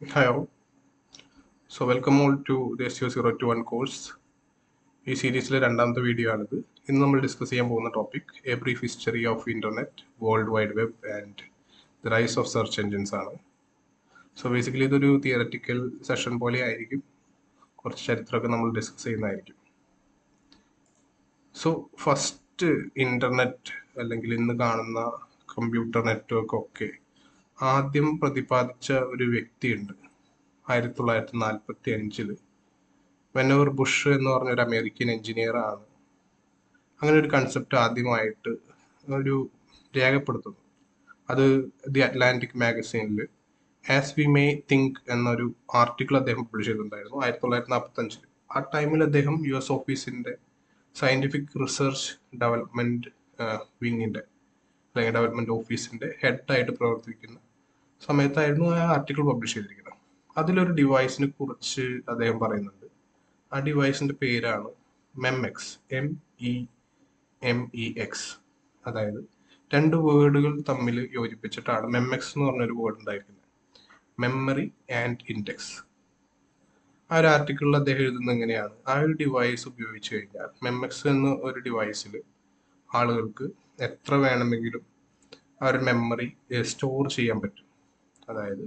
Hi all. So welcome all to the SEO 021 course. ഈ സീരീസിലെ രണ്ടാമത്തെ വീഡിയോ ആണിത്. ഇന്ന് നമ്മൾ ഡിസ്കസ് ചെയ്യാൻ പോകുന്ന topic A brief history of internet, world wide web and the rise of search engines ആണ്. സോ ബേസിക്കലി ഇതൊരു തിയററ്റിക്കൽ സെഷൻ പോലെ ആയിരിക്കും. കുറച്ച് ചരിത്രമൊക്കെ നമ്മൾ ഡിസ്കസ് ചെയ്യുന്നതായിരിക്കും. സോ ഫസ്റ്റ് ഇന്റർനെറ്റ് അല്ലെങ്കിൽ ഇന്ന് കാണുന്ന കമ്പ്യൂട്ടർ നെറ്റ്വർക്ക് ഒക്കെ ആദ്യം പ്രതിപാദിച്ച ഒരു വ്യക്തിയുണ്ട് 1945 വെനവർ ബുഷ് എന്ന് പറഞ്ഞൊരു അമേരിക്കൻ എഞ്ചിനീയർ ആണ് അങ്ങനെ ഒരു കൺസെപ്റ്റ് ആദ്യമായിട്ട് ഒരു രേഖപ്പെടുത്തുന്നു. അത് ദി അറ്റ്ലാന്റിക് മാഗസീനിൽ ആസ് വി മേ തിങ്ക് എന്നൊരു ആർട്ടിക്കിൾ അദ്ദേഹം പബ്ലിഷ് ചെയ്തിട്ടുണ്ടായിരുന്നു 1945. ആ ടൈമിൽ അദ്ദേഹം US ഓഫീസിന്റെ സയന്റിഫിക് റിസർച്ച് ഡെവലപ്മെന്റ് വിങ്ങിന്റെ അല്ലെങ്കിൽ ഡെവലപ്മെന്റ് ഓഫീസിന്റെ ഹെഡായിട്ട് പ്രവർത്തിക്കുന്ന സമയത്തായിരുന്നു ആ ആർട്ടിക്കിൾ പബ്ലിഷ് ചെയ്തിരിക്കുന്നത്. അതിലൊരു ഡിവൈസിനെ കുറിച്ച് അദ്ദേഹം പറയുന്നുണ്ട്. ആ ഡിവൈസിന്റെ പേരാണ് മെംഎക്സ്, MEMEX. അതായത് രണ്ട് വേർഡുകൾ തമ്മിൽ യോജിപ്പിച്ചിട്ടാണ് മെംഎക്സ് എന്ന് പറഞ്ഞൊരു വേർഡ് ഉണ്ടായിരിക്കുന്നത്, മെമ്മറി ആൻഡ് ഇൻഡെക്സ്. ആ ഒരു ആർട്ടിക്കിളിൽ അദ്ദേഹം എഴുതുന്നത് എങ്ങനെയാണ്, ആ ഒരു ഡിവൈസ് ഉപയോഗിച്ച് കഴിഞ്ഞാൽ മെംഎക്സ് എന്ന ഒരു ഡിവൈസിൽ ആളുകൾക്ക് എത്ര വേണമെങ്കിലും ആ ഒരു മെമ്മറി സ്റ്റോർ ചെയ്യാൻ പറ്റും. അതായത്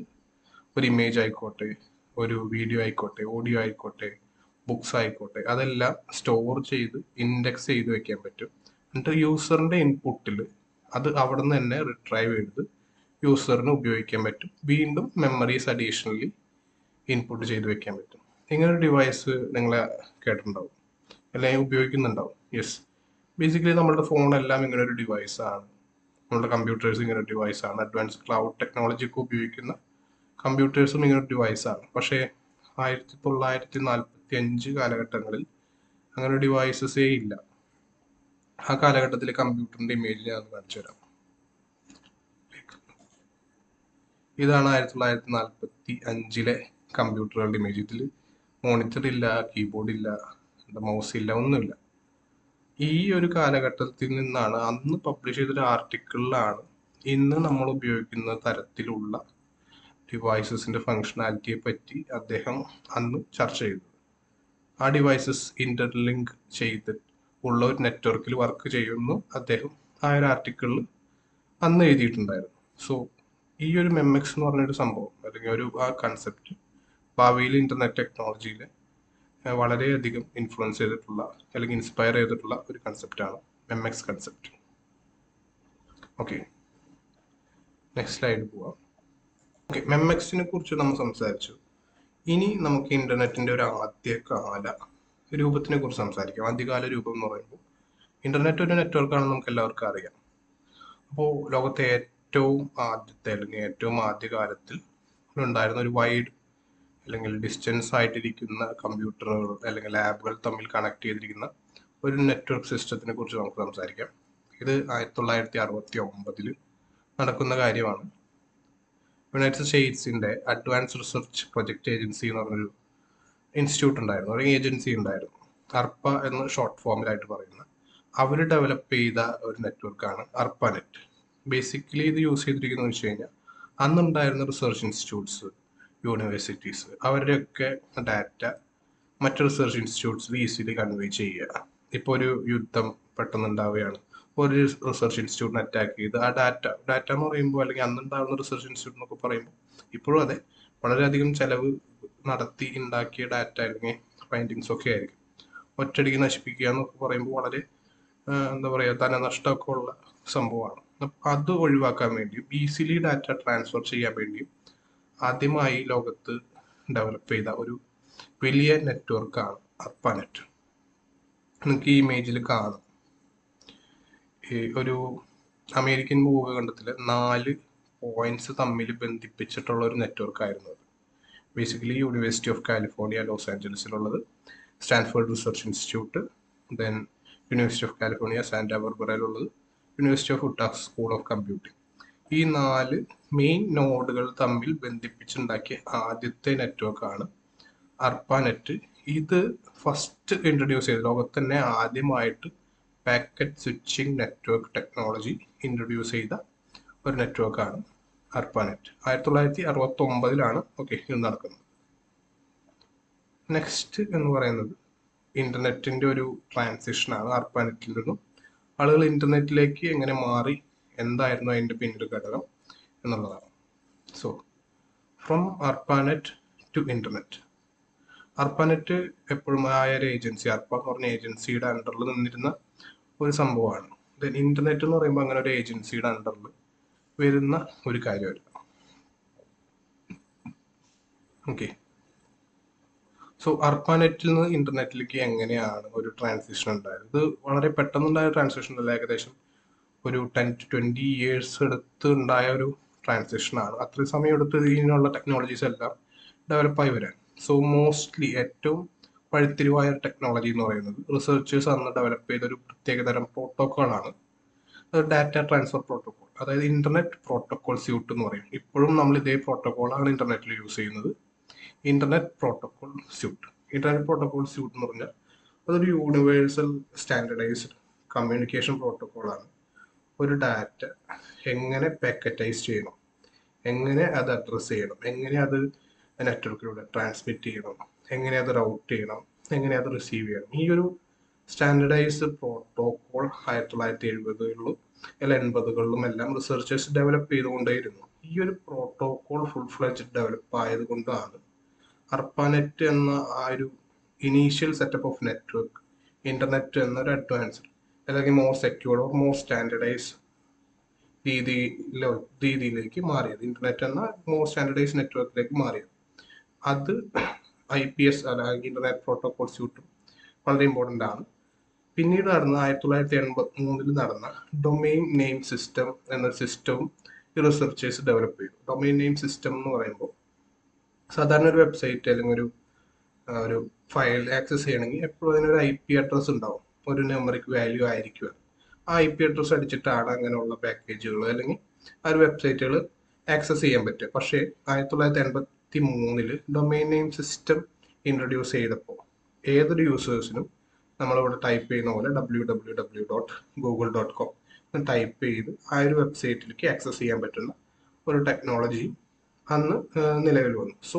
ഒരു ഇമേജ് ആയിക്കോട്ടെ, ഒരു വീഡിയോ ആയിക്കോട്ടെ, ഓഡിയോ ആയിക്കോട്ടെ, ബുക്സ് ആയിക്കോട്ടെ, അതെല്ലാം സ്റ്റോർ ചെയ്ത് ഇൻഡെക്സ് ചെയ്ത് വെക്കാൻ പറ്റും. എന്നിട്ട് യൂസറിന്റെ ഇൻപുട്ടിൽ അത് അവിടെ നിന്ന് തന്നെ റിട്രൈവ് ചെയ്ത് യൂസറിന് ഉപയോഗിക്കാൻ പറ്റും. വീണ്ടും മെമ്മറീസ് അഡീഷണലി ഇൻപുട്ട് ചെയ്ത് വെക്കാൻ പറ്റും. ഇങ്ങനൊരു ഡിവൈസ് നിങ്ങൾ കേട്ടിട്ടുണ്ടാവും അല്ലെങ്കിൽ ഉപയോഗിക്കുന്നുണ്ടാവും. യെസ്, ബേസിക്കലി നമ്മുടെ ഫോണെല്ലാം ഇങ്ങനെ ഒരു ഡിവൈസാണ്. നമ്മുടെ കമ്പ്യൂട്ടേഴ്സ് ഇങ്ങനെ ഒരു ഡിവൈസാണ്. അഡ്വാൻസ് ക്ലൗഡ് ടെക്നോളജി ഒക്കെ ഉപയോഗിക്കുന്ന കമ്പ്യൂട്ടേഴ്സും ഇങ്ങനെ ഒരു ഡിവൈസാണ്. പക്ഷേ 1945 കാലഘട്ടങ്ങളിൽ അങ്ങനെ ഡിവൈസസേ ഇല്ല. ആ കാലഘട്ടത്തിലെ കമ്പ്യൂട്ടറിന്റെ ഇമേജ് ഞാൻ കാണിച്ചു തരാം. ഇതാണ് 1945 കമ്പ്യൂട്ടറുകളുടെ ഇമേജ്. ഇതിൽ മോണിറ്റർ ഇല്ല, കീബോർഡ് ഇല്ല, മൗസ് ഇല്ല, ഒന്നുമില്ല. ഈ ഒരു കാലഘട്ടത്തിൽ നിന്നാണ്, അന്ന് പബ്ലിഷ് ചെയ്തൊരു ആർട്ടിക്കിളിലാണ് ഇന്ന് നമ്മൾ ഉപയോഗിക്കുന്ന തരത്തിലുള്ള ഡിവൈസസിന്റെ ഫങ്ഷണാലിറ്റിയെ പറ്റി അദ്ദേഹം അന്ന് ചർച്ച ചെയ്തത്. ആ ഡിവൈസസ് ഇന്റർലിങ്ക് ചെയ്ത് ഉള്ള ഒരു നെറ്റ്വർക്കിൽ വർക്ക് ചെയ്യുന്നു അദ്ദേഹം ആ ഒരു ആർട്ടിക്കിളിൽ അന്ന് എഴുതിയിട്ടുണ്ടായിരുന്നു. സോ ഈ ഒരു മെംഎക്സ് എന്ന് പറഞ്ഞൊരു സംഭവം അല്ലെങ്കിൽ ആ കൺസെപ്റ്റ് ഭാവിയിൽ ഇന്റർനെറ്റ് ടെക്നോളജിയിൽ വളരെയധികം ഇൻഫ്ലുവൻസ് ചെയ്തിട്ടുള്ള അല്ലെങ്കിൽ ഇൻസ്പയർ ചെയ്തിട്ടുള്ള ഒരു കൺസെപ്റ്റാണ് മെംഎക്സ് കൺസെപ്റ്റ്. ഓക്കെ, നെക്സ്റ്റ് സ്ലൈഡ് പോവാം. ഓക്കെ, മെംഎക്സിനെ കുറിച്ച് നമ്മൾ സംസാരിച്ചു. ഇനി നമുക്ക് ഇന്റർനെറ്റിന്റെ ഒരു ആദ്യകാല രൂപത്തിനെ കുറിച്ച് സംസാരിക്കാം. ആദ്യകാല രൂപം എന്ന് പറയുമ്പോൾ ഇന്റർനെറ്റ് ഒരു നെറ്റ്വർക്കാണെന്ന് നമുക്ക് എല്ലാവർക്കും അറിയാം. അപ്പോൾ ലോകത്തെ ഏറ്റവും ആദ്യത്തെ അല്ലെങ്കിൽ ഏറ്റവും ആദ്യകാലത്തിൽ ഉണ്ടായിരുന്ന ഒരു വൈഡ് അല്ലെങ്കിൽ ഡിസ്റ്റൻസ് ആയിട്ടിരിക്കുന്ന കമ്പ്യൂട്ടറുകൾ അല്ലെങ്കിൽ ലാബുകൾ തമ്മിൽ കണക്ട് ചെയ്തിരിക്കുന്ന ഒരു നെറ്റ്വർക്ക് സിസ്റ്റത്തിനെ കുറിച്ച് നമുക്ക് സംസാരിക്കാം. ഇത് 1969 നടക്കുന്ന കാര്യമാണ്. യുണൈറ്റഡ് സ്റ്റേറ്റ്സിന്റെ അഡ്വാൻസ് റിസർച്ച് പ്രൊജക്ട് ഏജൻസി എന്ന് പറഞ്ഞൊരു ഇൻസ്റ്റിറ്റ്യൂട്ട് ഉണ്ടായിരുന്നു, ഒരു ഏജൻസി ഉണ്ടായിരുന്നു, അർപ്പ എന്ന് ഷോർട്ട് ഫോമിലായിട്ട് പറയുന്ന. അവർ ഡെവലപ്പ് ചെയ്ത ഒരു നെറ്റ്വർക്കാണ് അർപ്പാനെറ്റ്. ബേസിക്കലി ഇത് യൂസ് ചെയ്തിരിക്കുന്നത് വെച്ച് കഴിഞ്ഞാൽ അന്നുണ്ടായിരുന്ന റിസർച്ച് ഇൻസ്റ്റിറ്റ്യൂട്ട്സ്, യൂണിവേഴ്സിറ്റീസ്, അവരുടെയൊക്കെ ഡാറ്റ മറ്റ് റിസർച്ച് ഇൻസ്റ്റിറ്റ്യൂട്ട്സിൽ ഈസിലി കൺവേ ചെയ്യുക. ഇപ്പോൾ ഒരു യുദ്ധം പെട്ടെന്ന് ഉണ്ടാവുകയാണ്, ഒരു റിസർച്ച് ഇൻസ്റ്റിറ്റ്യൂട്ടിനെ അറ്റാക്ക് ചെയ്ത് ആ ഡാറ്റ എന്ന് പറയുമ്പോൾ അല്ലെങ്കിൽ അന്നുണ്ടാകുന്ന റിസർച്ച് ഇൻസ്റ്റിറ്റ്യൂട്ട് എന്നൊക്കെ പറയുമ്പോൾ ഇപ്പോഴും അതെ, വളരെയധികം ചെലവ് നടത്തി ഉണ്ടാക്കിയ ഡാറ്റ അല്ലെങ്കിൽ ഫൈൻഡിങ്സ് ഒക്കെ ആയിരിക്കും. ഒറ്റയടിക്ക് നശിപ്പിക്കുക എന്നൊക്കെ പറയുമ്പോൾ വളരെ എന്താ പറയുക, ധനനഷ്ടമൊക്കെ ഉള്ള സംഭവമാണ്. അത് ഒഴിവാക്കാൻ വേണ്ടിയും ഈസിലി ഡാറ്റ ട്രാൻസ്ഫർ ചെയ്യാൻ വേണ്ടിയും ആദ്യമായി ലോകത്ത് ഡെവലപ്പ് ചെയ്ത ഒരു വലിയ നെറ്റ്വർക്കാണ് അർപ്പാനെറ്റ്. നിങ്ങൾക്ക് ഈ ഇമേജിൽ കാണാം ഒരു അമേരിക്കൻ ഭൂഖണ്ഡത്തിലെ 4 പോയിന്റ്സ് തമ്മിൽ ബന്ധിപ്പിച്ചിട്ടുള്ള ഒരു നെറ്റ്വർക്ക് ആയിരുന്നു അത്. Basically university of California Los ആഞ്ചലസിലുള്ളത്, Stanford research institute, then university of California Santa ബാർബറയിലുള്ളത്, university of Utah school of computing. ഈ 4 മെയിൻ നോഡുകൾ തമ്മിൽ ബന്ധിപ്പിച്ചുണ്ടാക്കിയ ആദ്യത്തെ നെറ്റ്വർക്കാണ് അർപ്പാനെറ്റ്. ഇത് ഫസ്റ്റ് ഇൻട്രൊഡ്യൂസ് ചെയ്ത് ലോകത്ത് തന്നെ ആദ്യമായിട്ട് packet switching network technology introduce ചെയ്ത ഒരു നെറ്റ്വർക്കാണ് ARPANET 1969 ഓക്കെ ഇത് നടക്കുന്നത്. നെക്സ്റ്റ് എന്ന് പറയുന്നത് ഇന്റർനെറ്റിന്റെ ഒരു ട്രാൻസിഷനാണ്. ARPANETൽ നിന്നും ആളുകൾ ഇന്റർനെറ്റിലേക്ക് എങ്ങനെ മാറി, എന്തായിരുന്നു അതിന്റെ പിന്നിൽ ഘടകം എന്നുള്ളതാണ്. So from ARPANET to internet. ARPANET എപ്പോഴും ഒരു ഏജൻസി, ARPA എന്ന് പറഞ്ഞ ഏജൻസിയുടെ അണ്ടറിൽ നിന്നിരുന്ന ഒരു സംഭവമാണ്. ദെൻ ഇന്റർനെറ്റ് എന്ന് പറയുമ്പോൾ അങ്ങനെ ഒരു ഏജൻസിയുടെ അണ്ടറിൽ വരുന്ന ഒരു കാര്യമല്ല. ഓക്കെ, സോ ARPANETൽ നിന്ന് ഇന്റർനെറ്റിലേക്ക് എങ്ങനെയാണ് ഒരു ട്രാൻസിഷൻ ഉണ്ടായത്? ഇത് വളരെ പെട്ടെന്നുണ്ടായ ട്രാൻസിഷൻ അല്ല, ഏകദേശം ഒരു 10 to 20 years എടുത്ത് ഉണ്ടായ ഒരു ട്രാൻസിഷനാണ്. അത്രയും സമയം എടുത്ത് ഇതിനുള്ള ടെക്നോളജീസ് എല്ലാം ഡെവലപ്പായി വരാൻ. സോ മോസ്റ്റ്ലി ഏറ്റവും പഴുത്തിരിവായ ടെക്നോളജി എന്ന് പറയുന്നത് റിസർച്ചേഴ്സ് അന്ന് ഡെവലപ്പ് ചെയ്ത ഒരു പ്രത്യേകതരം പ്രോട്ടോക്കോളാണ്, ഡാറ്റ ട്രാൻസ്ഫർ പ്രോട്ടോകോൾ. അതായത് ഇന്റർനെറ്റ് പ്രോട്ടോകോൾ സ്യൂട്ട് എന്ന് പറയും. ഇപ്പോഴും നമ്മൾ ഇതേ പ്രോട്ടോകോളാണ് ഇന്റർനെറ്റിൽ യൂസ് ചെയ്യുന്നത്, internet protocol suite. Internet protocol suite എന്ന് പറഞ്ഞാൽ അതൊരു യൂണിവേഴ്സൽ സ്റ്റാൻഡർഡൈസ്ഡ് കമ്മ്യൂണിക്കേഷൻ പ്രോട്ടോകോളാണ്. ഒരു ഡാറ്റ എങ്ങനെ പാക്കറ്റൈസ് ചെയ്യണം, എങ്ങനെ അത് അഡ്രസ് ചെയ്യണം, എങ്ങനെ അത് നെറ്റ്വർക്കിലൂടെ ട്രാൻസ്മിറ്റ് ചെയ്യണം, എങ്ങനെ അത് റൗട്ട് ചെയ്യണം, എങ്ങനെ അത് റിസീവ് ചെയ്യണം, ഈ ഒരു സ്റ്റാൻഡർഡൈസ്ഡ് പ്രോട്ടോകോൾ 1970കളിലും അല്ല 80കളിലും എല്ലാം റിസർച്ചേഴ്സ് ഡെവലപ്പ് ചെയ്തുകൊണ്ടേയിരുന്നു. ഈ ഒരു പ്രോട്ടോകോൾ ഫുൾ ഫ്ലെഡ്ജ് ഡെവലപ്പ് ആയത് കൊണ്ടാണ് ARPANET എന്ന ആ ഒരു initial setup of network internet എന്നൊരു അഡ്വാൻസ്ഡ് അല്ലെങ്കിൽ more secured or more standardise രീതിയിലേക്ക് മാറിയത്. ഇന്റർനെറ്റ് എന്ന മോർ സ്റ്റാൻഡർഡൈസ് നെറ്റ്വർക്കിലേക്ക് മാറിയത്. അത് IPS അല്ലെങ്കിൽ ഇന്റർനെറ്റ് പ്രോട്ടോകോൾ സ്യൂട്ടും വളരെ ഇമ്പോർട്ടൻ്റ് ആണ്. പിന്നീട് നടന്ന 1983 നടന്ന ഡൊമെയിൻ നെയിം സിസ്റ്റം എന്ന സിസ്റ്റവും ഈ റിസർച്ചേഴ്സ് ഡെവലപ്പ് ചെയ്തു. ഡൊമെയിൻ നെയിം സിസ്റ്റം എന്ന് പറയുമ്പോൾ സാധാരണ ഒരു വെബ്സൈറ്റ് അല്ലെങ്കിൽ ഒരു ഫയൽ ആക്സസ് ചെയ്യണമെങ്കിൽ എപ്പോഴും അതിനൊരു IP അഡ്രസ് ഉണ്ടാവും, ഒരു ന്യൂമറിക് വാല്യൂ ആയിരിക്കും. ആ IP അഡ്രസ് അടിച്ചിട്ടാണ് അങ്ങനെയുള്ള പാക്കേജുകൾ അല്ലെങ്കിൽ ആ ഒരു വെബ്സൈറ്റുകൾ ആക്സസ് ചെയ്യാൻ പറ്റുക. പക്ഷേ 1983 ഡൊമെയിൻ നെയിം സിസ്റ്റം ഇൻട്രൊഡ്യൂസ് ചെയ്തപ്പോൾ ഏതൊരു യൂസേഴ്സിനും നമ്മളിവിടെ ടൈപ്പ് ചെയ്യുന്ന പോലെ www.google.com ടൈപ്പ് ചെയ്ത് ആ ഒരു വെബ്സൈറ്റിലേക്ക് ആക്സസ് ചെയ്യാൻ പറ്റുന്ന ഒരു ടെക്നോളജി അന്ന് നിലവിൽ വന്നു. സോ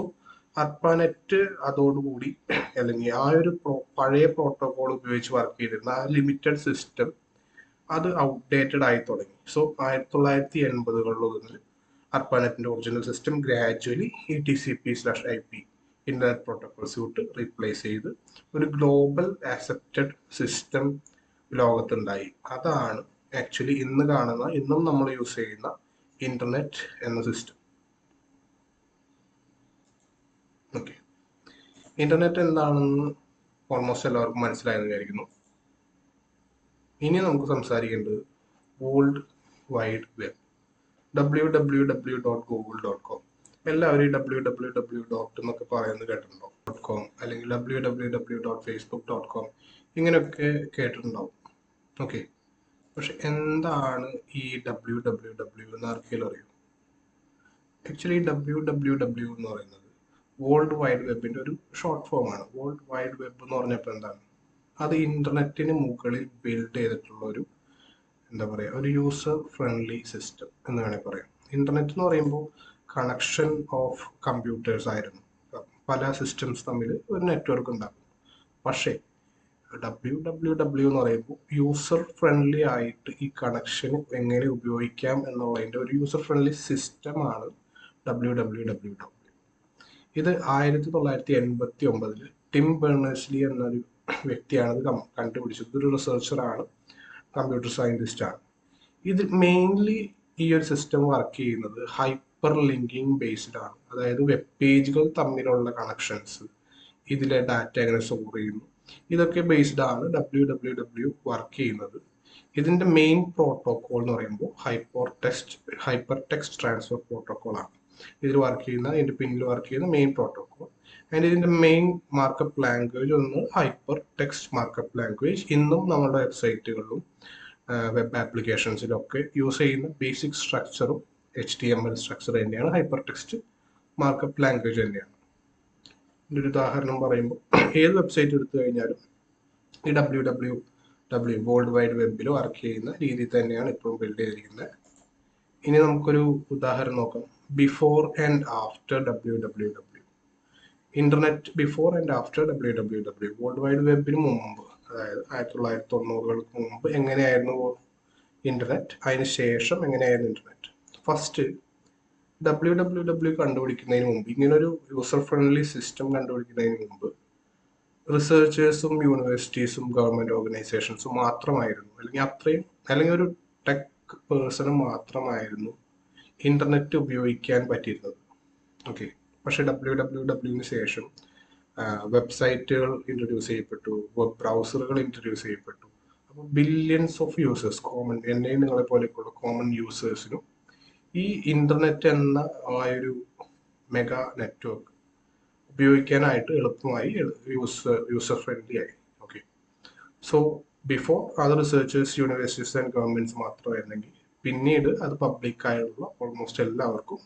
ARPANET അതോടുകൂടി അല്ലെങ്കിൽ ആ ഒരു പഴയ പ്രോട്ടോകോൾ ഉപയോഗിച്ച് വർക്ക് ചെയ്തിരുന്ന ആ ലിമിറ്റഡ് സിസ്റ്റം അത് ഔട്ട്ഡേറ്റഡ് ആയി തുടങ്ങി. സോ 1980കളിൽ ARPANETന്റെ ഒറിജിനൽ സിസ്റ്റം ഗ്രാജുവലി ഈ TCP/IP internet protocol suit replace ചെയ്ത് ഒരു ഗ്ലോബൽ ആക്സെപ്റ്റഡ് സിസ്റ്റം ലോകത്തുണ്ടായി. അതാണ് ആക്ച്വലി ഇന്നും നമ്മൾ യൂസ് ചെയ്യുന്ന ഇന്റർനെറ്റ് എന്ന സിസ്റ്റം. ഓക്കെ, ഇന്റർനെറ്റ് എന്താണെന്ന് ഓൾമോസ്റ്റ് എല്ലാവർക്കും മനസ്സിലായെന്ന് വിചാരിക്കുന്നു. ഇനി നമുക്ക് സംസാരിക്കേണ്ടത് വേൾഡ് വൈഡ് വെബ്, www.google.com. എല്ലാവരും www. എന്നൊക്കെ പറയുന്നത് കേട്ടിട്ടുണ്ടോ? .com അല്ലെങ്കിൽ www.facebook.com ഇങ്ങനെയൊക്കെ കേട്ടിട്ടുണ്ടാവും. ഓക്കെ, പക്ഷെ എന്താണ് ഈ www എന്ന് ആർക്കെങ്കിലും അറിയോ? ആക്ച്വലി www എന്ന് പറയുന്നത് വേൾഡ് വൈഡ് വെബിന്റെ ഒരു ഷോർട്ട് ഫോം ആണ്. വേൾഡ് വൈഡ് വെബ് എന്ന് പറഞ്ഞപ്പോൾ എന്താണ്? അത് ഇന്റർനെറ്റിന് മുകളിൽ ബിൽഡ് ചെയ്തിട്ടുള്ള ഒരു ഒരു യൂസർ ഫ്രണ്ട്ലി സിസ്റ്റം എന്ന് വേണമെങ്കിൽ പറയാം. ഇന്റർനെറ്റ് എന്ന് പറയുമ്പോൾ കണക്ഷൻ ഓഫ് കമ്പ്യൂട്ടേഴ്സ് ആയിരുന്നു. പല സിസ്റ്റംസ് തമ്മിൽ ഒരു നെറ്റ്വർക്ക് ഉണ്ടാകും. പക്ഷേ www എന്ന് പറയുമ്പോൾ യൂസർ ഫ്രണ്ട്ലി ആയിട്ട് ഈ കണക്ഷൻ എങ്ങനെ ഉപയോഗിക്കാം എന്നുള്ളതിൻ്റെ ഒരു യൂസർ ഫ്രണ്ട്ലി സിസ്റ്റമാണ് www. ഇത് 1989 ടിം ബെർണേഴ്സ്-ലീ എന്നൊരു വ്യക്തിയാണ് ഇത് കണ്ടുപിടിച്ചത്. ഒരു റിസർച്ചറാണ്, കമ്പ്യൂട്ടർ സയന്റിസ്റ്റ് ആണ്. ഇത് മെയിൻലി ഈ ഒരു സിസ്റ്റം വർക്ക് ചെയ്യുന്നത് ഹൈപ്പർ ലിങ്കിങ് ബേസ്ഡ് ആണ്. അതായത് വെബ് പേജുകൾ തമ്മിലുള്ള കണക്ഷൻസ്, ഇതിലെ ഡാറ്റ എങ്ങനെ സ്റ്റോർ ചെയ്യുന്നു, ഇതൊക്കെ ബേസ്ഡ് ആണ് www വർക്ക് ചെയ്യുന്നത്. ഇതിന്റെ മെയിൻ പ്രോട്ടോകോൾ എന്ന് പറയുമ്പോൾ ഹൈപ്പർ ടെക്സ്റ്റ് ട്രാൻസ്ഫർ പ്രോട്ടോകോൾ ആണ്. ഇതിൽ ഇതിന്റെ പിന്നിൽ വർക്ക് ചെയ്യുന്ന മെയിൻ പ്രോട്ടോകോൾ. ആൻഡ് ഇതിന്റെ മെയിൻ മാർക്കപ്പ് ലാംഗ്വേജ് ഒന്ന് ഹൈപ്പർ ടെക്സ്റ്റ് മാർക്കപ്പ് ലാംഗ്വേജ്. ഇന്നും നമ്മുടെ വെബ്സൈറ്റുകളിലും വെബ് ആപ്ലിക്കേഷൻസിലൊക്കെ യൂസ് ചെയ്യുന്ന ബേസിക് സ്ട്രക്ചറും HTML സ്ട്രക്ചർ തന്നെയാണ്, ഹൈപ്പർ ടെക്സ്റ്റ് മാർക്കപ്പ് ലാംഗ്വേജ് തന്നെയാണ്. ഇതിൻ്റെ ഒരു ഉദാഹരണം പറയുമ്പോൾ ഏത് വെബ്സൈറ്റ് എടുത്തു കഴിഞ്ഞാലും ഈ www വേൾഡ് വൈഡ് വെബിൽ വർക്ക് ചെയ്യുന്ന രീതിയിൽ തന്നെയാണ് ഇപ്പോഴും ബിൽഡ് ചെയ്തിരിക്കുന്നത്. ഇനി നമുക്കൊരു ഉദാഹരണം നോക്കാം. Before and after WWW. Internet before and after WWW. World wide വെബിന് മുമ്പ്, അതായത് 1990-കൾക്ക് മുമ്പ് എങ്ങനെയായിരുന്നു ഇന്റർനെറ്റ്, അതിന് ശേഷം എങ്ങനെയായിരുന്നു ഇന്റർനെറ്റ്. ഫസ്റ്റ് WWW കണ്ടുപിടിക്കുന്നതിന് മുമ്പ്, ഇങ്ങനൊരു യൂസർ ഫ്രണ്ട്ലി സിസ്റ്റം കണ്ടുപിടിക്കുന്നതിന് മുമ്പ് റിസർച്ചേഴ്സും യൂണിവേഴ്സിറ്റീസും ഗവൺമെന്റ് ഓർഗനൈസേഷൻസും മാത്രമായിരുന്നു, അല്ലെങ്കിൽ ഒരു ടെക് പേഴ്സണും മാത്രമായിരുന്നു ഇന്റർനെറ്റ് ഉപയോഗിക്കാൻ പറ്റിയിരുന്നത്. ഓക്കെ. പക്ഷെ WWWന് ശേഷം വെബ്സൈറ്റുകൾ ഇൻട്രൊഡ്യൂസ് ചെയ്യപ്പെട്ടു, വെബ് ബ്രൗസറുകൾ ഇൻട്രൊഡ്യൂസ് ചെയ്യപ്പെട്ടു. അപ്പോൾ ബില്യൺസ് ഓഫ് യൂസേഴ്സ്, കോമൺ എന്നെയും നിങ്ങളെ പോലെയൊക്കെയുള്ള കോമൺ യൂസേഴ്സിനും ഈ ഇന്റർനെറ്റ് എന്ന ആ ഒരു മെഗാ നെറ്റ്വർക്ക് ഉപയോഗിക്കാനായിട്ട് എളുപ്പമായി, യൂസർ ഫ്രണ്ട്ലി ആയി. ഓക്കെ. സോ ബിഫോർ അത് റിസർച്ചേഴ്സ്, യൂണിവേഴ്സിറ്റീസ് ആൻഡ് ഗവൺമെന്റ്സ് മാത്രമായിരുന്നെങ്കിൽ പിന്നീട് അത് പബ്ലിക്കായുള്ള ഓൾമോസ്റ്റ് എല്ലാവർക്കും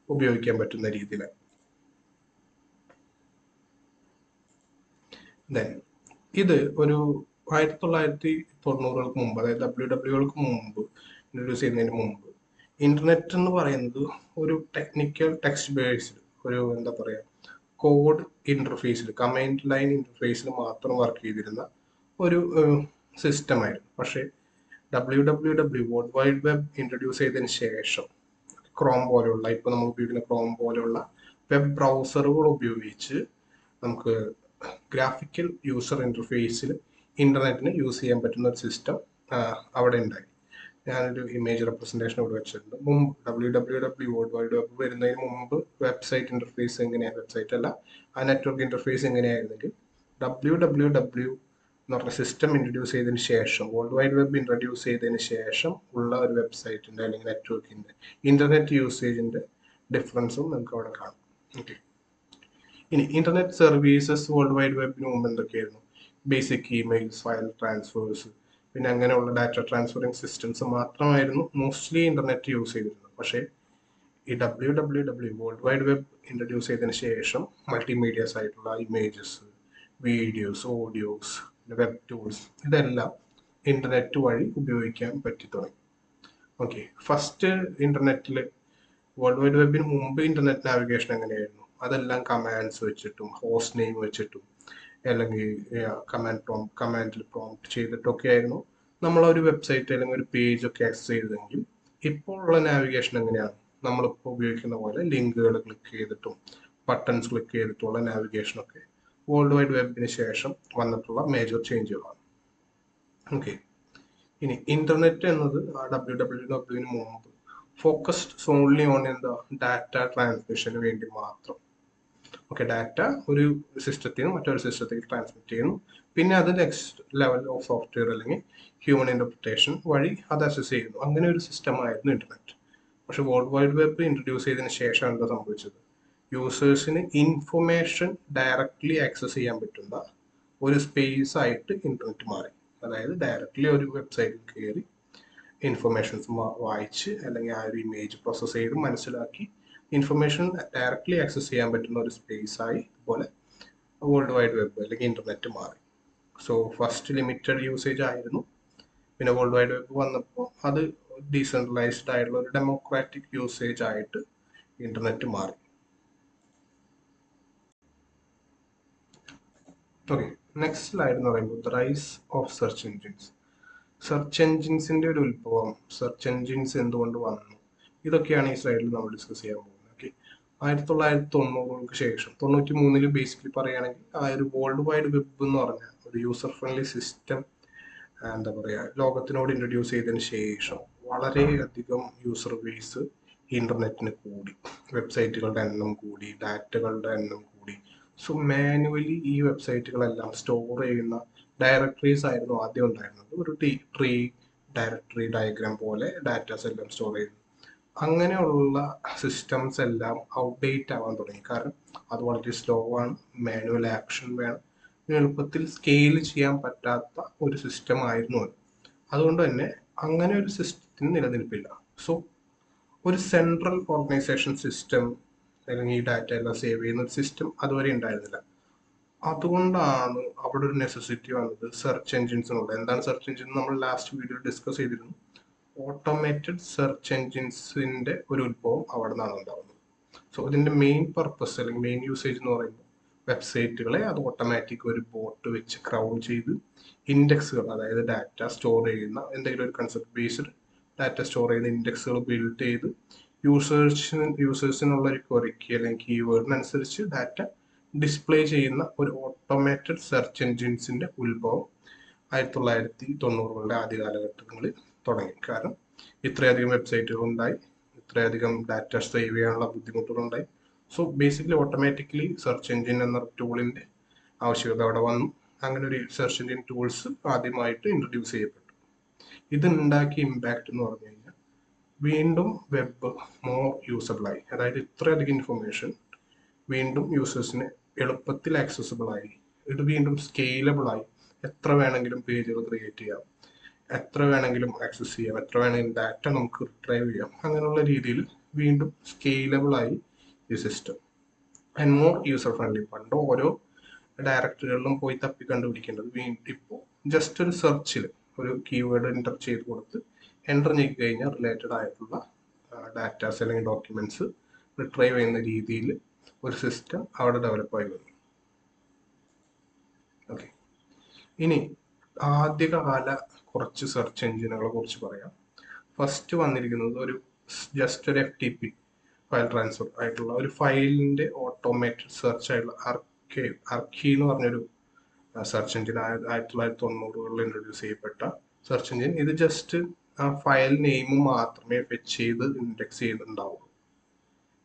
ഉപയോഗിക്കാൻ പറ്റുന്ന രീതിയിലായി. ദെൻ ഇത് ഒരു 1990-കൾക്ക് മുമ്പ്, അതായത് WWWകൾക്ക് മുമ്പ്, ഇൻട്രൊഡ്യൂസ് ചെയ്യുന്നതിന് മുമ്പ് ഇന്റർനെറ്റ് എന്ന് പറയുന്നത് ഒരു ടെക്നിക്കൽ ടെക്സ്റ്റ് ബേസ്ഡ്, ഒരു എന്താ പറയുക, കോഡ് ഇന്റർഫേസിൽ, കമാൻഡ് ലൈൻ ഇന്റർഫേസിൽ മാത്രം വർക്ക് ചെയ്തിരുന്ന ഒരു സിസ്റ്റമായിരുന്നു. പക്ഷേ WWW world wide web introduce ചെയ്തതിന് ശേഷം ക്രോം പോലെയുള്ള, ഇപ്പോൾ നമ്മൾ ഉപയോഗിക്കുന്ന ക്രോം പോലെയുള്ള വെബ് ബ്രൗസറുകൾ ഉപയോഗിച്ച് നമുക്ക് ഗ്രാഫിക്കൽ യൂസർ ഇന്റർഫേസിൽ ഇന്റർനെറ്റിന് യൂസ് ചെയ്യാൻ പറ്റുന്ന ഒരു സിസ്റ്റം അവിടെ ഉണ്ടായി. ഞാനൊരു ഇമേജ് റെപ്രസെന്റേഷൻ ഇവിടെ വെച്ചിട്ടുണ്ട്. മുമ്പ് WWW വേൾഡ് വൈഡ് വെബ് വരുന്നതിന് മുമ്പ് വെബ്സൈറ്റ് ഇന്റർഫേസ് എങ്ങനെയാണ്, വെബ്സൈറ്റ് അല്ല, ആ നെറ്റ്വർക്ക് ഇന്റർഫേസ് എങ്ങനെയായിരുന്നെങ്കിൽ WWW എന്ന് പറഞ്ഞ സിസ്റ്റം ഇൻട്രൊഡ്യൂസ് ചെയ്തതിന് ശേഷം, വേൾഡ് വൈഡ് വെബ് ഇൻട്രൊഡ്യൂസ് ചെയ്തതിന് ശേഷം ഉള്ള ഒരു വെബ്സൈറ്റിന്റെ അല്ലെങ്കിൽ നെറ്റ്വർക്കിന്റെ ഇന്റർനെറ്റ് യൂസേജിന്റെ ഡിഫറൻസും നമുക്ക് അവിടെ കാണാം. ഓക്കെ. ഇനി ഇന്റർനെറ്റ് സർവീസസ് വേൾഡ് വൈഡ് വെബിന് മുമ്പ് എന്തൊക്കെയായിരുന്നു? ബേസിക് ഇമെയിൽസ്, ഫയൽ ട്രാൻസ്ഫേഴ്സ്, പിന്നെ അങ്ങനെയുള്ള ഡാറ്റ ട്രാൻസ്ഫറിങ് സിസ്റ്റംസ് മാത്രമായിരുന്നു മോസ്റ്റ്ലി ഇന്റർനെറ്റ് യൂസ് ചെയ്തിരുന്നത്. പക്ഷേ ഈ WWW world wide web introduce ചെയ്തതിന് ശേഷം മൾട്ടിമീഡിയസ് ആയിട്ടുള്ള images, videos, audios, web tools, ഇതെല്ലാം ഇന്റർനെറ്റ് വഴി ഉപയോഗിക്കാൻ പറ്റി തുടങ്ങി. ഓക്കെ. ഫസ്റ്റ് ഇന്റർനെറ്റിൽ, വേൾഡ് വൈഡ് വെബിന് മുമ്പ് ഇന്റർനെറ്റ് നാവിഗേഷൻ എങ്ങനെയായിരുന്നു? അതെല്ലാം കമാൻഡ്സ് വെച്ചിട്ടും ഹോസ്റ്റ് നെയിം വെച്ചിട്ടും അല്ലെങ്കിൽ കമാൻഡിൽ പ്രോംപ്റ്റ് ചെയ്തിട്ടൊക്കെ ആയിരുന്നു നമ്മളൊരു വെബ്സൈറ്റ് അല്ലെങ്കിൽ ഒരു പേജ് ഒക്കെ ആക്സസ് ചെയ്തതെങ്കിൽ, ഇപ്പോൾ ഉള്ള നാവിഗേഷൻ എങ്ങനെയാണ്? നമ്മളിപ്പോൾ ഉപയോഗിക്കുന്ന പോലെ ലിങ്കുകൾ ക്ലിക്ക് ചെയ്തിട്ടും ബട്ടൺസ് ക്ലിക്ക് ചെയ്തിട്ടുള്ള നാവിഗേഷനൊക്കെ വേൾഡ് വൈഡ് വെബിന് ശേഷം വന്നിട്ടുള്ള മേജർ ചേഞ്ചുകളാണ്. ഓക്കെ. ഇനി ഇന്റർനെറ്റ് എന്നത് WWWന് മുമ്പ് ഫോക്കസ്ഡ് ഓൺലി ഓൺ എന്താ, ഡാറ്റ ട്രാൻസ്മിഷന് വേണ്ടി മാത്രം. ഓക്കെ. ഡാറ്റ ഒരു സിസ്റ്റത്തിൽ നിന്ന് മറ്റൊരു സിസ്റ്റത്തേക്ക് ട്രാൻസ്മിറ്റ് ചെയ്യുന്നു, പിന്നെ അത് നെക്സ്റ്റ് ലെവൽ ഓഫ് സോഫ്റ്റ്വെയർ അല്ലെങ്കിൽ ഹ്യൂമൻ ഇന്റർപ്രിട്ടേഷൻ വഴി അത് അക്സസ് ചെയ്യുന്നു. അങ്ങനെ ഒരു സിസ്റ്റം ആയിരുന്നു ഇന്റർനെറ്റ്. പക്ഷെ വേൾഡ് വൈഡ് വെബ് ഇൻട്രൊഡ്യൂസ് ചെയ്തതിന് ശേഷം എന്താ സംഭവിച്ചത്? യൂസേഴ്സിന് ഇൻഫർമേഷൻ ഡയറക്റ്റ്ലി ആക്സസ് ചെയ്യാൻ പറ്റുന്ന ഒരു സ്പേസ് ആയിട്ട് ഇന്റർനെറ്റ് മാറി. അതായത് ഡയറക്റ്റ്ലി ഒരു വെബ്സൈറ്റിൽ കയറി ഇൻഫർമേഷൻസ് വായിച്ച് അല്ലെങ്കിൽ ആ ഒരു ഇമേജ് പ്രോസസ് ചെയ്ത് മനസ്സിലാക്കി ഇൻഫർമേഷൻ ഡയറക്റ്റ്ലി ആക്സസ് ചെയ്യാൻ പറ്റുന്ന ഒരു സ്പേസ് ആയി ഇതുപോലെ വേൾഡ് വൈഡ് വെബ് അല്ലെങ്കിൽ ഇന്റർനെറ്റ് മാറി. സോ ഫസ്റ്റ് ലിമിറ്റഡ് യൂസേജ് ആയിരുന്നു. പിന്നെ വേൾഡ് വൈഡ് വെബ് വന്നപ്പോൾ അത് ഡീസെൻട്രലൈസ്ഡ് ആയിട്ടുള്ള ഒരു ഡെമോക്രാറ്റിക് യൂസേജ് ആയിട്ട് ഇന്റർനെറ്റ് മാറി. ഓക്കെ. നെക്സ്റ്റ് സ്ലൈഡ് എന്ന് പറയുമ്പോൾ the rise of search engines. Search എൻജിൻസിന്റെ ഒരു ഉത്ഭവം, സെർച്ച് എൻജിൻസ് എന്തുകൊണ്ട് വന്നു, ഇതൊക്കെയാണ് ഈ സ്ലൈഡിൽ നമ്മൾ ഡിസ്കസ് ചെയ്യാൻ പോകുന്നത്. ഓക്കെ. 1990-കൾക്ക് ശേഷം 93-ൽ ബേസിക്കലി പറയുകയാണെങ്കിൽ ആ ഒരു വേൾഡ് വൈഡ് വെബ് എന്ന് പറഞ്ഞ ഒരു യൂസർ ഫ്രണ്ട്ലി സിസ്റ്റം എന്താ പറയുക ലോകത്തിനോട് ഇൻട്രൊഡ്യൂസ് ചെയ്തതിന് ശേഷം വളരെയധികം യൂസർ ബേസ് ഇന്റർനെറ്റിന് കൂടി, വെബ്സൈറ്റുകളുടെ എണ്ണം കൂടി, ഡാറ്റകളുടെ എണ്ണം കൂടി. സോ മാനുവലി ഈ വെബ്സൈറ്റുകളെല്ലാം സ്റ്റോർ ചെയ്യുന്ന ഡയറക്ടറീസ് ആയിരുന്നു ആദ്യം ഉണ്ടായിരുന്നത്. ഒരു ട്രീ ഡയറക്ടറി ഡയഗ്രാം പോലെ ഡാറ്റാസ് എല്ലാം സ്റ്റോർ ചെയ്യുന്നു. അങ്ങനെയുള്ള സിസ്റ്റംസ് എല്ലാം ഔട്ട്ഡേറ്റ് ആവാൻ തുടങ്ങി. കാരണം അത് വളരെ സ്ലോ ആണ്, മാനുവൽ ആക്ഷൻ വേണം, എളുപ്പത്തിൽ സ്കെയിൽ ചെയ്യാൻ പറ്റാത്ത ഒരു സിസ്റ്റം ആയിരുന്നു അത്. അതുകൊണ്ട് തന്നെ അങ്ങനെ ഒരു സിസ്റ്റത്തിന് നിലനിൽപ്പില്ല. സോ ഒരു സെൻട്രൽ ഓർഗനൈസേഷൻ സിസ്റ്റം അല്ലെങ്കിൽ ഈ ഡാറ്റ എല്ലാം സേവ് ചെയ്യുന്ന ഒരു സിസ്റ്റം അതുവരെ ഉണ്ടായിരുന്നില്ല. അതുകൊണ്ടാണ് അവിടെ ഒരു നെസസിറ്റി വന്നത് സെർച്ച് എൻജിൻസിനുള്ള. എന്താണ് സെർച്ച് എൻജിൻ? നമ്മൾ ലാസ്റ്റ് വീഡിയോ ഡിസ്കസ് ചെയ്തിരുന്നു. ഓട്ടോമേറ്റഡ് സെർച്ച് എൻജിൻസിന്റെ ഒരു ഉത്ഭവം അവിടെ നിന്നാണ് ഉണ്ടാവുന്നത്. സോ ഇതിന്റെ മെയിൻ പർപ്പസ് അല്ലെങ്കിൽ മെയിൻ യൂസേജ് എന്ന് പറയുമ്പോൾ വെബ്സൈറ്റുകളെ അത് ഓട്ടോമാറ്റിക് ഒരു ബോട്ട് വെച്ച് ക്രൗൾ ചെയ്ത് ഇൻഡെക്സുകൾ, അതായത് ഡാറ്റ സ്റ്റോർ ചെയ്യുന്ന എന്തെങ്കിലും ഒരു കൺസെപ്റ്റ് ബേസ്ഡ് ഡാറ്റ സ്റ്റോർ ചെയ്യുന്ന ഇൻഡെക്സുകൾ ബിൽഡ് ചെയ്ത് യൂസേഴ്സിനുള്ള ഒരു ക്വറിക്ക് അല്ലെങ്കിൽ കീവേഡിനനുസരിച്ച് ഡാറ്റ ഡിസ്പ്ലേ ചെയ്യുന്ന ഒരു ഓട്ടോമേറ്റഡ് സെർച്ച് എൻജിൻസിന്റെ ഉത്ഭവം 1990കളുടെ ആദ്യ കാലഘട്ടങ്ങളിൽ തുടങ്ങി. കാരണം ഇത്രയധികം വെബ്സൈറ്റുകൾ ഉണ്ടായി, ഇത്രയധികം ഡാറ്റ സേവ് ചെയ്യാനുള്ള ബുദ്ധിമുട്ടുകളുണ്ടായി. So basically automatically search engine എന്ന ടൂളിന്റെ ആവശ്യകത അവിടെ വന്നു. അങ്ങനെ ഒരു സെർച്ച് എൻജിൻ ടൂൾസ് ആദ്യമായിട്ട് ഇൻട്രൊഡ്യൂസ് ചെയ്യപ്പെട്ടു. ഇത് ഉണ്ടാക്കിയ ഇമ്പാക്ട് എന്ന് പറഞ്ഞു കഴിഞ്ഞാൽ വീണ്ടും വെബ് മോർ യൂസബിൾ ആയി. അതായത് ഇത്രയധികം ഇൻഫർമേഷൻ വീണ്ടും യൂസേഴ്സിന് എളുപ്പത്തിൽ ആക്സസിബിൾ ആയി. ഇത് വീണ്ടും സ്കെയിലബിൾ ആയി. എത്ര വേണമെങ്കിലും പേജുകൾ ക്രിയേറ്റ് ചെയ്യാം, എത്ര വേണമെങ്കിലും ആക്സസ് ചെയ്യാം, എത്ര വേണമെങ്കിലും ഡാറ്റ നമുക്ക് റിട്രൈവ് ചെയ്യാം. അങ്ങനെയുള്ള രീതിയിൽ വീണ്ടും സ്കെയിലബിൾ ആയി ഈ system and more user friendly. പണ്ട് ഓരോ ഡയറക്ടറികളിലും പോയി തപ്പി കണ്ടുപിടിക്കേണ്ടത് ഇപ്പോൾ ജസ്റ്റ് ഒരു സെർച്ചിൽ ഒരു കീവേഡ് എൻ്റർ ചെയ്ത് കൊടുത്ത് എൻ്റർ ചെയ്ത് കഴിഞ്ഞാൽ റിലേറ്റഡ് ആയിട്ടുള്ള ഡാറ്റാസ് അല്ലെങ്കിൽ ഡോക്യുമെന്റ്സ് റിട്രൈവ് ചെയ്യുന്ന രീതിയിൽ ഒരു സിസ്റ്റം അവിടെ ഡെവലപ്പായി വന്നു. ഓക്കെ, ഇനി ആദ്യകാല കുറച്ച് സെർച്ച് എഞ്ചിനുകളെ കുറിച്ച് പറയാം. ഫസ്റ്റ് വന്നിരിക്കുന്നത് ഒരു ജസ്റ്റ് ഒരു FTP ഫയൽ ട്രാൻസ്ഫർ ആയിട്ടുള്ള ഒരു ഫയലിന്റെ ഓട്ടോമേറ്റഡ് സെർച്ച് ആയിട്ടുള്ള അർക്കി എന്ന് പറഞ്ഞൊരു സെർച്ച് എഞ്ചിൻ 1990കളിൽ ഇൻട്രൊഡ്യൂസ് ചെയ്യപ്പെട്ട സെർച്ച് എഞ്ചിൻ. ഇത് ജസ്റ്റ് ആ ഫയൽ നെയിം മാത്രമേ ഫെച്ച് ചെയ്ത് ഇൻഡെക്സ് ചെയ്തിട്ടുണ്ടാവുള്ളൂ.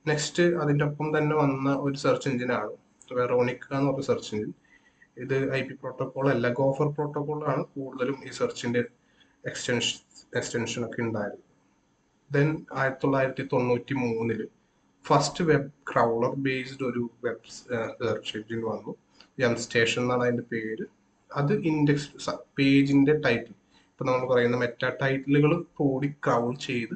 നെക്സ്റ്റ് അതിൻ്റെ ഒപ്പം തന്നെ വന്ന ഒരു സെർച്ച് എഞ്ചിനാണ് വെറോണിക്ക എന്ന് പറഞ്ഞ സെർച്ച് എഞ്ചിൻ. ഇത് IP പ്രോട്ടോകോൾ അല്ല, ഗോഫർ പ്രോട്ടോകോളാണ് കൂടുതലും ഈ സെർച്ചിന്റെ എക്സ്റ്റൻഷൻ ഒക്കെ ഉണ്ടായിരുന്നത്. Then 1993 first web crawler based ഒരു വെബ് സെർച്ച് എഞ്ചിൻ വന്നു. ജം സ്റ്റേഷൻ എന്നാണ് അതിന്റെ പേര്. അത് ഇൻഡെക്സ് പേജിന്റെ ടൈറ്റിൽ, ഇപ്പൊ നമ്മൾ പറയുന്ന മെറ്റാ ടൈറ്റിലുകൾ കൂടി ക്രൗൾ ചെയ്ത്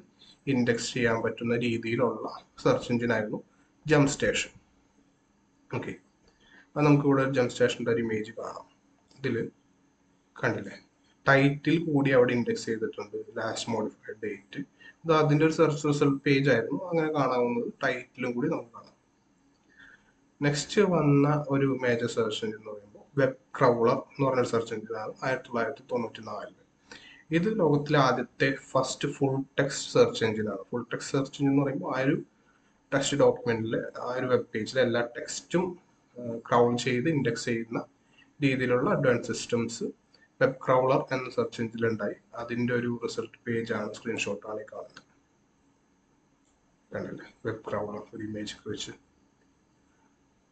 ഇൻഡെക്സ് ചെയ്യാൻ പറ്റുന്ന രീതിയിലുള്ള സെർച്ച് എഞ്ചിൻ ആയിരുന്നു ജം സ്റ്റേഷൻ. ഓക്കെ, അത് നമുക്ക് ഇവിടെ ജം സ്റ്റേഷന്റെ ഒരു ഇമേജ് കാണാം. ഇതിൽ കണ്ടില്ലേ, ടൈറ്റിൽ കൂടി അവിടെ ഇൻഡെക്സ് ചെയ്തിട്ടുണ്ട്, ലാസ്റ്റ് മോഡിഫൈഡ് ഡേറ്റ്. ഇത് അതിന്റെ ഒരു സെർച്ച് റിസൾട്ട് പേജ് ആയിരുന്നു. അങ്ങനെ കാണാവുന്നത് ടൈറ്റിലും കൂടി നമുക്ക് കാണാം. നെക്സ്റ്റ് വന്ന ഒരു മേജർ സെർച്ച് എഞ്ചിൻ എന്ന് പറയുമ്പോൾ വെബ് ക്രൗളർ എന്ന് പറഞ്ഞ സെർച്ച് എഞ്ചിനാണ് 1994. ഇത് ലോകത്തിലെ ആദ്യത്തെ ഫസ്റ്റ് ഫുൾ ടെക്സ്റ്റ് സെർച്ച് എഞ്ചിനാണ്. ഫുൾ ടെക്സ്റ്റ് സെർച്ച് എഞ്ചിൻ എന്ന് പറയുമ്പോൾ ആ ഒരു ടെക്സ്റ്റ് ഡോക്യുമെന്റിൽ ആ ഒരു വെബ് പേജിലെ എല്ലാ ടെക്സ്റ്റും ക്രൗൾ ചെയ്ത് ഇൻഡെക്സ് ചെയ്യുന്ന രീതിയിലുള്ള അഡ്വാൻസ് സിസ്റ്റംസ് വെബ് ക്രൗളർ എന്ന സെർച്ച് എഞ്ചിൻ ഉണ്ടായി. അതിന്റെ ഒരു റിസൾട്ട് പേജ് ആണ്, സ്ക്രീൻഷോട്ടാണ് ഈ കാണുന്നത്. കണ്ടല്ലേ, വെബ് ക്രൗളർ ഒരു ഇമേജ് വെച്ച്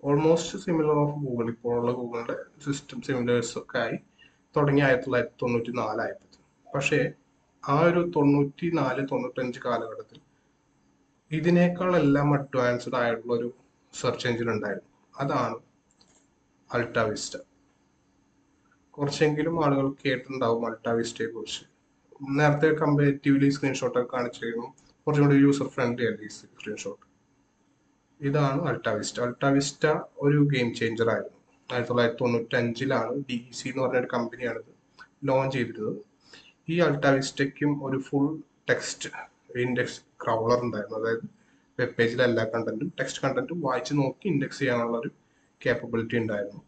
ഓൾമോസ്റ്റ് സിമിലർ ഓഫ് ഗൂഗിൾ. ഇപ്പോഴുള്ള ഗൂഗിളിന്റെ സിസ്റ്റം സിമിലേഴ്സ് ഒക്കെ ആയി തുടങ്ങി 1994 ആയപ്പോൾ. പക്ഷേ ആ ഒരു 94-95 കാലഘട്ടത്തിൽ ഇതിനേക്കാളെല്ലാം അഡ്വാൻസ്ഡ് ആയിട്ടുള്ള ഒരു സെർച്ച് എഞ്ചിൻ ഉണ്ടായിരുന്നു. അതാണ് അൾട്ടാവിസ്റ്റ. കുറച്ചെങ്കിലും ആളുകൾ കേട്ടിട്ടുണ്ടാവും അൾട്ടാവിസ്റ്റയെ കുറിച്ച്. നേരത്തെ കമ്പാരിറ്റീവ്ലി സ്ക്രീൻഷോട്ടൊക്കെ കാണിച്ചിരുന്നു, കുറച്ചും കൂടി യൂസർ ഫ്രണ്ട്ലി അല്ല ഈ സ്ക്രീൻഷോട്ട്. ഇതാണ് അൾട്ടാവിസ്റ്റ. അൾട്ടാവിസ്റ്റ ഒരു ഗെയിം ചേഞ്ചർ ആയിരുന്നു. 1995 DEC എന്ന് പറഞ്ഞ ഒരു കമ്പനിയാണ് ഇത് ലോഞ്ച് ചെയ്തിരുന്നത്. ഈ അൾട്ടാവിസ്റ്റയ്ക്കും ഒരു ഫുൾ ടെക്സ്റ്റ് ഇൻഡെക്സ് ക്രൗളർ ഉണ്ടായിരുന്നു. അതായത് വെബ് പേജിലെ എല്ലാ കണ്ടന്റും ടെക്സ്റ്റ് കണ്ടന്റും വായിച്ച് നോക്കി ഇൻഡെക്സ് ചെയ്യാനുള്ള ഒരു കേപ്പബിലിറ്റി ഉണ്ടായിരുന്നു.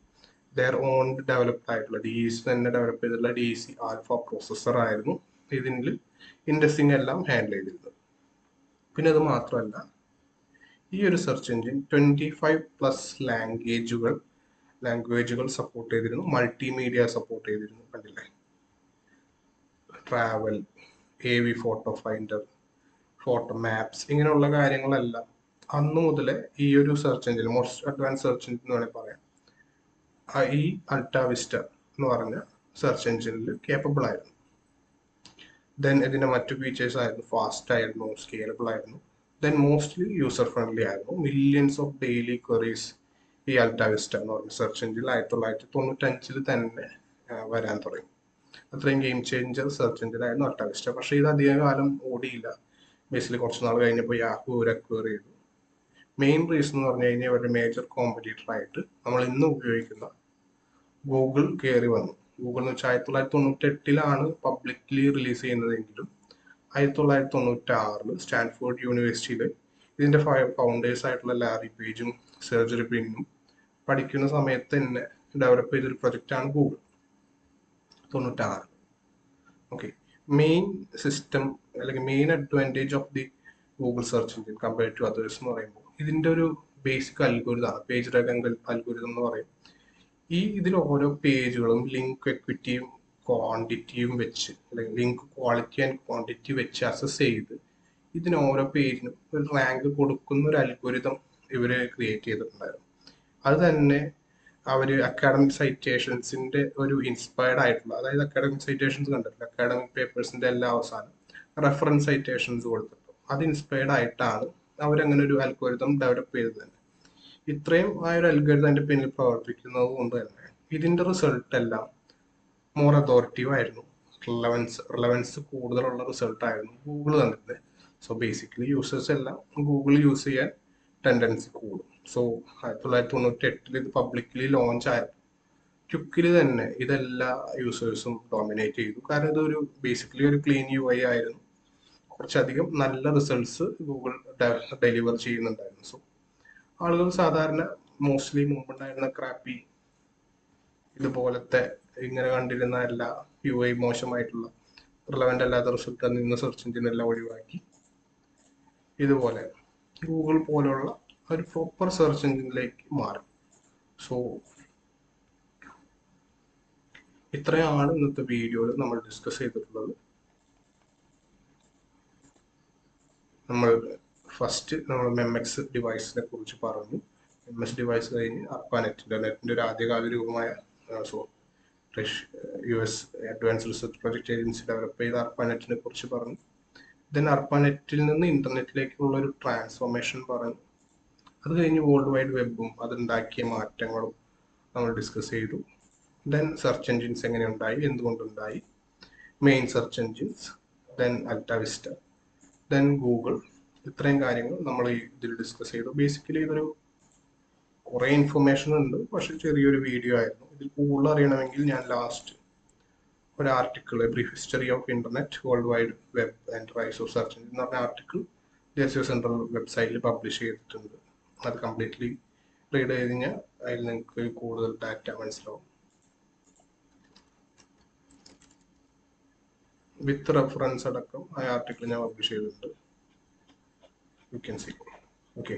ദർ ഓൺ ഡെവലപ്ഡ് ആയിട്ടുള്ള DEC തന്നെ ഡെവലപ്പ് ചെയ്തിട്ടുള്ള DEC ആൽഫ പ്രോസസ്സർ ആയിരുന്നു ഇതിൽ ഇൻഡെക്സിങ് എല്ലാം ഹാൻഡിൽ ചെയ്തിരുന്നത്. പിന്നെ അത് മാത്രമല്ല, ഈ ഒരു സെർച്ച് എഞ്ചിൻ 25+ ലാംഗ്വേജുകൾ സപ്പോർട്ട് ചെയ്തിരുന്നു. മൾട്ടിമീഡിയ സപ്പോർട്ട് ചെയ്തിരുന്നു. കണ്ടില്ലേ, travel, AV photo finder, photo maps, ഇങ്ങനെയുള്ള കാര്യങ്ങളെല്ലാം അന്ന് മുതലേ ഈ ഒരു search engine, most advance search engine എന്ന് വേണമെങ്കിൽ പറയാം, ഈ അൾട്ടാവിസ്റ്റ എന്ന് പറഞ്ഞ സെർച്ച് എഞ്ചിനിൽ കേപ്പബിൾ ആയിരുന്നു. ദെൻ ഇതിന്റെ മറ്റു ഫീച്ചേഴ്സ് ആയിരുന്നു ഫാസ്റ്റ് ആയിരുന്നു, സ്കെയിലബിൾ ആയിരുന്നു, ദെൻ മോസ്റ്റ്ലി യൂസർ ഫ്രണ്ട്ലി ആയിരുന്നു. മില്യൺസ് ഓഫ് ഡെയിലി ക്വറീസ് ഈ അൾട്ടാവിസ്റ്റ എന്ന് പറഞ്ഞ സെർച്ച് എഞ്ചിൻ 1995 തന്നെ വരാൻ തുടങ്ങി. അത്രയും ഗെയിം ചേഞ്ചർ സെർച്ച് എഞ്ചിൻ ആയിരുന്നു അൾട്ടാവിസ്റ്റ. പക്ഷേ ഇത് അധിക കാലം ഓടിയില്ല. ബേസിക്കലി കുറച്ച് നാൾ കഴിഞ്ഞപ്പോൾ യാഹൂ അക്വയർ ചെയ്തു. മെയിൻ റീസൺ എന്ന് പറഞ്ഞു കഴിഞ്ഞാൽ അവരുടെ മേജർ കോമ്പറ്റീറ്റർ ആയിട്ട് നമ്മൾ ഇന്ന് ഉപയോഗിക്കുന്ന ഗൂഗിൾ കയറി വന്നു. ഗൂഗിൾ എന്ന് വെച്ചാൽ 1998 പബ്ലിക്ലി റിലീസ് ചെയ്യുന്നതെങ്കിലും 1996 സ്റ്റാൻഫോർഡ് യൂണിവേഴ്സിറ്റിയിൽ ഇതിന്റെ ഫൗണ്ടേഴ്സ് ആയിട്ടുള്ള ലാറി പേജും സെർജറി ബ്രിന്നും പഠിക്കുന്ന സമയത്ത് തന്നെ ഡെവലപ്പ് ചെയ്തൊരു പ്രൊജക്റ്റാണ് ഗൂഗിൾ. 96. ഓക്കെ. മെയിൻ സിസ്റ്റം അല്ലെങ്കിൽ main advantage of the Google search engine compared to others എന്ന് പറയുമ്പോൾ ഇതിന്റെ ഒരു ബേസിക് അൽഗോരിതമാണ്, പേജ് റാങ്ക് അൽഗോരിതം എന്ന് പറയും. ഇതിൽ ഓരോ പേജുകളും ലിങ്ക് എക്വിറ്റിയും ക്വാണ്ടിറ്റിയും വെച്ച്, അല്ലെങ്കിൽ ലിങ്ക് ക്വാളിറ്റി ആൻഡ് ക്വാണ്ടിറ്റി വെച്ച് അസസ് ചെയ്ത് ഇതിന് ഓരോ പേജിനും ഒരു റാങ്ക് കൊടുക്കുന്ന ഒരു അൽഗോരിതം ഇവര് ക്രിയേറ്റ് ചെയ്തിട്ടുണ്ടായിരുന്നു. അത് തന്നെ അവര് അക്കാഡമിക് സൈറ്റേഷൻസിന്റെ ഒരു ഇൻസ്പയർഡ് ആയിട്ടുള്ള, അതായത് അക്കാഡമിക് സൈറ്റേഷൻസ് കണ്ടിട്ടില്ല, അക്കാഡമിക് പേപ്പേഴ്സിന്റെ എല്ലാ അവസാനം റെഫറൻസ് സൈറ്റേഷൻസ് കൊടുത്തിട്ടു. അത് ഇൻസ്പയർഡ് ആയിട്ടാണ് അവരങ്ങനെ ഒരു അൽഗോരിതം ഡെവലപ്പ് ചെയ്തത് തന്നെ. ഇത്രയും ആ ഒരു അൽഗോരിതത്തിന്റെ പിന്നിൽ പ്രവർത്തിക്കുന്നത് കൊണ്ട് തന്നെ ഇതിന്റെ റിസൾട്ട് എല്ലാം മോർ അതോറിറ്റീവ് ആയിരുന്നു, റിലവൻസ് കൂടുതലുള്ള റിസൾട്ട് ആയിരുന്നു ഗൂഗിൾ തന്നിരുന്നത്. സോ ബേസിക്കലി യൂസേഴ്സ് എല്ലാം ഗൂഗിൾ യൂസ് ചെയ്യാൻ ടെൻഡൻസി കൂടും. സോ 1998 ഇത് പബ്ലിക്കലി ലോഞ്ച് ആയിരുന്നു. ക്വിക്കിൽ തന്നെ ഇതെല്ലാ യൂസേഴ്സും ഡോമിനേറ്റ് ചെയ്തു. കാരണം ഇതൊരു ബേസിക്കലി ഒരു ക്ലീൻ UI ആയിരുന്നു. കുറച്ചധികം നല്ല റിസൾട്ട്സ് ഗൂഗിൾ ഡെലിവർ ചെയ്യുന്നുണ്ടായിരുന്നു. സോ ആളുകൾ സാധാരണ മോസ്റ്റ്ലി മുമ്പുണ്ടായിരുന്ന ക്രാപ്പി ഇതുപോലത്തെ ഇങ്ങനെ കണ്ടിരുന്ന എല്ലാ UI മോശമായിട്ടുള്ള റിലവൻ്റ് അല്ലാത്ത റിസൾട്ട് നിന്ന് സെർച്ച് എഞ്ചിൻ എല്ലാം ഒഴിവാക്കി ഇതുപോലെ ഗൂഗിൾ പോലുള്ള ഒരു പ്രോപ്പർ സെർച്ച് എഞ്ചിനിലേക്ക് മാറി. സോ ഇത്രയാണ് ഇന്നത്തെ വീഡിയോയിൽ നമ്മൾ ഡിസ്കസ് ചെയ്തിട്ടുള്ളത്. നമ്മൾ ഫസ്റ്റ് നമ്മൾ MX ഡിവൈസിനെ കുറിച്ച് പറഞ്ഞു. MS ഡിവൈസ് കഴിഞ്ഞ് ARPANET, നെറ്റിന്റെ ഒരു ആദ്യകാല രൂപമായ US advance research project agency develop ചെയ്ത ARPANET കുറിച്ച് പറഞ്ഞു. ദെൻ ARPANET നിന്ന് ഇന്റർനെറ്റിലേക്കുള്ള ഒരു ട്രാൻസ്ഫോർമേഷൻ പറഞ്ഞു. അത് കഴിഞ്ഞ് വേൾഡ് വൈഡ് വെബും അതുണ്ടാക്കിയ മാറ്റങ്ങളും നമ്മൾ ഡിസ്കസ് ചെയ്തു. ദെൻ സെർച്ച് എഞ്ചിൻസ് എങ്ങനെ ഉണ്ടായി, എന്തുകൊണ്ടുണ്ടായി, main search engines, then AltaVista, then Google. ഇത്രയും കാര്യങ്ങൾ നമ്മൾ ഇതിൽ ഡിസ്കസ് ചെയ്തു. ബേസിക്കലി ഇതൊരു കുറെ ഇൻഫർമേഷൻ ഉണ്ട്, പക്ഷെ ചെറിയൊരു വീഡിയോ ആയിരുന്നു. ഇതിൽ കൂടുതൽ അറിയണമെങ്കിൽ ഞാൻ ലാസ്റ്റ് ഒരു article, brief history of internet, world wide web and rice of search engine എന്ന് പറഞ്ഞ ആർട്ടിക്കിൾ ദേശീയ സെൻട്രൽ വെബ്സൈറ്റിൽ പബ്ലിഷ് ചെയ്തിട്ടുണ്ട്. അത് കംപ്ലീറ്റ്ലി റീഡ് ചെയ്ത് കഴിഞ്ഞാൽ അതിൽ നിങ്ങൾക്ക് കൂടുതൽ ഡാറ്റ മനസ്സിലാവും. വിത്ത് റെഫറൻസ് അടക്കം ആ ആർട്ടിക്കിൾ ഞാൻ പബ്ലിഷ് ചെയ്തിട്ടുണ്ട്. You can see. ഓക്കെ.